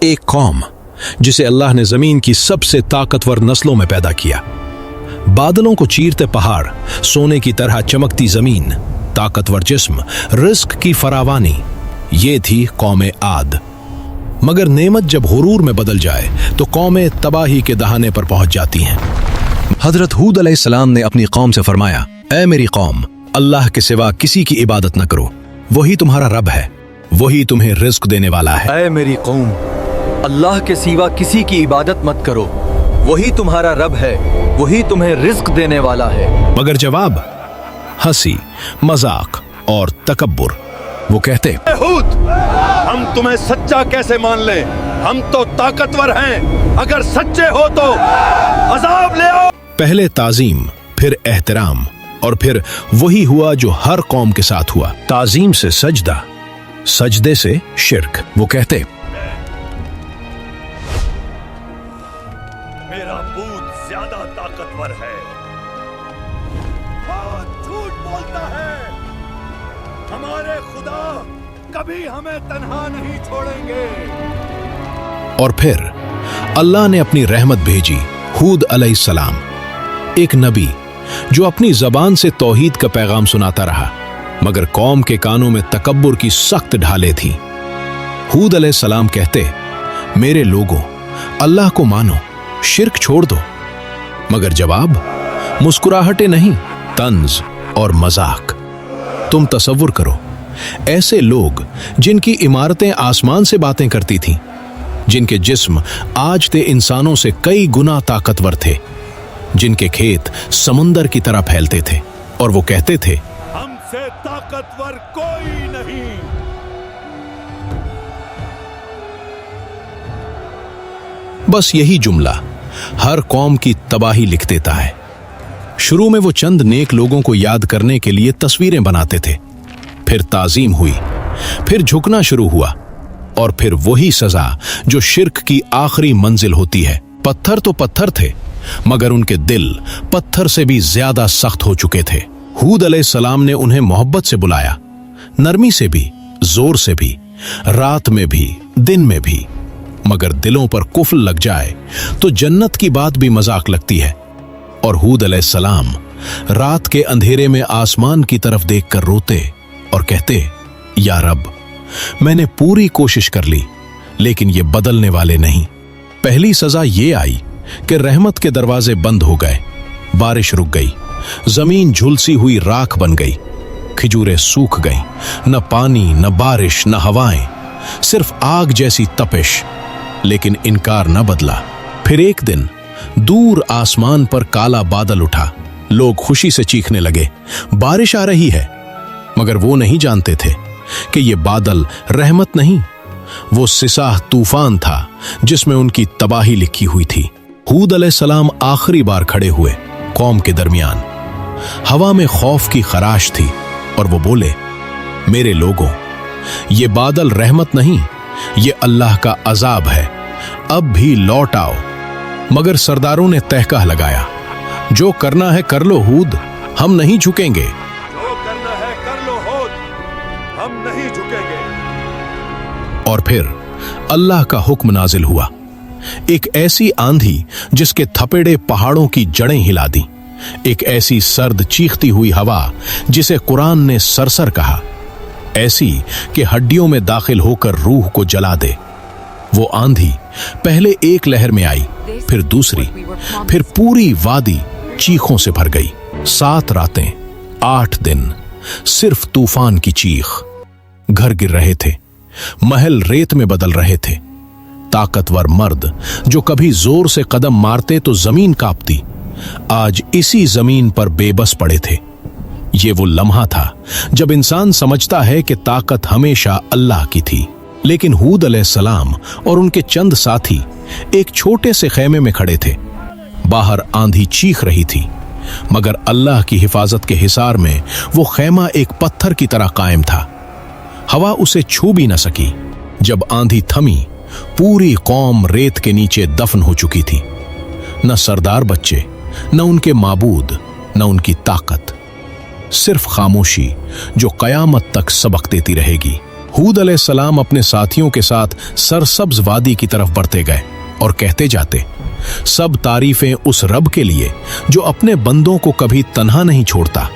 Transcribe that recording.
ایک قوم जिसे अल्लाह ने जमीन की सबसे ताकतवर नस्लों में पैदा किया। बादलों को चीरते पहाड़, सोने की तरह चमकती जमीन, ताकतवर जिस्म, रिस्क की फरावानी, ये थी कौम आद। मगर नेमत जब हुरूर में बदल जाए तो कौमें तबाही के दहाने पर पहुंच जाती हैं। हजरत हूद अलैहिस्सलाम ने अपनी कौम से फरमाया, ऐ मेरी कौम, अल्लाह के सिवा किसी की इबादत न करो, वही तुम्हारा रब है, वही तुम्हें रिस्क देने वाला है। ऐ मेरी कौम, अल्लाह के सिवा किसी की इबादत मत करो, वही तुम्हारा रब है, वही तुम्हें रिस्क देने वाला है। मगर जवाब हंसी, मजाक और तकब्बुर। वो कहते, हूद, हम तुम्हें सच्चा कैसे मान लें? हम तो ताकतवर हैं, अगर सच्चे हो तो अजाब ले आओ। पहले ताजीम, फिर एहतराम, और फिर वही हुआ जो हर कौम के साथ हुआ। ताजीम से सजदा, सजदे से शिर्क। वो कहते, मेरा बूत ज्यादा ताकतवर है, झूठ बोलता है, हमारे खुदा कभी हमें तन्हा नहीं छोड़ेंगे। और फिर अल्लाह ने अपनी रहमत भेजी, हूद अलैहिस्सलाम, एक नबी जो अपनी जबान से तौहीद का पैगाम सुनाता रहा, मगर कौम के कानों में तकब्बुर की सख्त ढालें थीं। हूद अलैहिस्सलाम कहते, मेरे लोगों, अल्लाह को मानो, शिर्क छोड़ दो। मगर जवाब मुस्कुराहटे नहीं, तंज और मजाक। तुम तसव्वुर करो, ऐसे लोग जिनकी इमारतें आसमान से बातें करती थीं, जिनके जिस्म आज ते इंसानों से कई गुना ताकतवर थे, जिनके खेत समुंदर की तरह फैलते थे, और वो कहते थे, हमसे ताकतवर कोई नहीं। बस यही जुमला हर कौम की तबाही लिख देता है। शुरू में वो चंद नेक लोगों को याद करने के लिए तस्वीरें बनाते थे, फिर ताजीम हुई, फिर झुकना शुरू हुआ, और फिर वही सजा जो शिर्क की आखिरी मंजिल होती है। पत्थर तो पत्थर थे, मगर उनके दिल पत्थर से भी ज्यादा सख्त हो चुके थे। हूद अलैहिस्सलाम ने उन्हें मोहब्बत से बुलाया, नरमी से भी, जोर से भी, रात में भी, दिन में भी। मगर दिलों पर कुफ्र लग जाए तो जन्नत की बात भी मजाक लगती है। और हूद अलैहिस्सलाम रात के अंधेरे में आसमान की तरफ देखकर रोते और कहते, या रब, मैंने पूरी कोशिश कर ली, लेकिन ये बदलने वाले नहीं। पहली सजा ये आई कि रहमत के दरवाजे बंद हो गए, बारिश रुक गई, जमीन झुलसी हुई राख बन गई, खिजूरें सूख गई, न पानी, न बारिश, न हवाएं, सिर्फ आग जैसी तपिश। लेकिन इनकार न बदला। फिर एक दिन दूर आसमान पर काला बादल उठा, लोग खुशी से चीखने लगे, बारिश आ रही है। मगर वो नहीं जानते थे कि ये बादल रहमत नहीं, वो सिसाह तूफान था जिसमें उनकी तबाही लिखी हुई थी। हूद अलैहिस्सलाम आखिरी बार खड़े हुए कौम के दरमियान। हवा में खौफ की खराश थी, और वो बोले, मेरे लोगों, ये बादल रहमत नहीं, ये अल्लाह का अजाब है, अब भी लौट आओ। मगर सरदारों ने तहका लगाया, जो करना है कर लो हूद, हम नहीं झुकेंगे। जो करना है कर लो हूद, हम नहीं झुकेंगे। और फिर अल्लाह का हुक्म नाजिल हुआ, एक ऐसी आंधी जिसके थपेड़े पहाड़ों की जड़ें हिला दी, एक ऐसी सर्द चीखती हुई हवा जिसे कुरान ने सरसर कहा, ऐसी कि हड्डियों में दाखिल होकर रूह को जला दे। वो आंधी पहले एक लहर में आई, फिर दूसरी, फिर पूरी वादी चीखों से भर गई। 7 रातें, 8 दिन, सिर्फ तूफान की चीख। घर गिर रहे थे, महल रेत में बदल रहे थे। ताकतवर मर्द जो कभी जोर से कदम मारते तो जमीन कांपती, आज इसी जमीन पर बेबस पड़े थे। ये वो लम्हा था जब इंसान समझता है कि ताकत हमेशा अल्लाह की थी। लेकिन हूद अलैहिस्सलाम और उनके चंद साथी एक छोटे से खेमे में खड़े थे। बाहर आंधी चीख रही थी, मगर अल्लाह की हिफाजत के हिसार में वो खेमा एक पत्थर की तरह कायम था। हवा उसे छू भी न सकी। जब आंधी थमी, पूरी कौम रेत के नीचे दफन हो चुकी थी। न सरदार बच्चे, न उनके माबूद, न उनकी ताकत, सिर्फ खामोशी जो कयामत तक सबक देती रहेगी। हूद अलैहिस्सलाम अपने साथियों के साथ सरसब्ज वादी की तरफ बढ़ते गए और कहते जाते, सब तारीफें उस रब के लिए जो अपने बंदों को कभी तन्हा नहीं छोड़ता।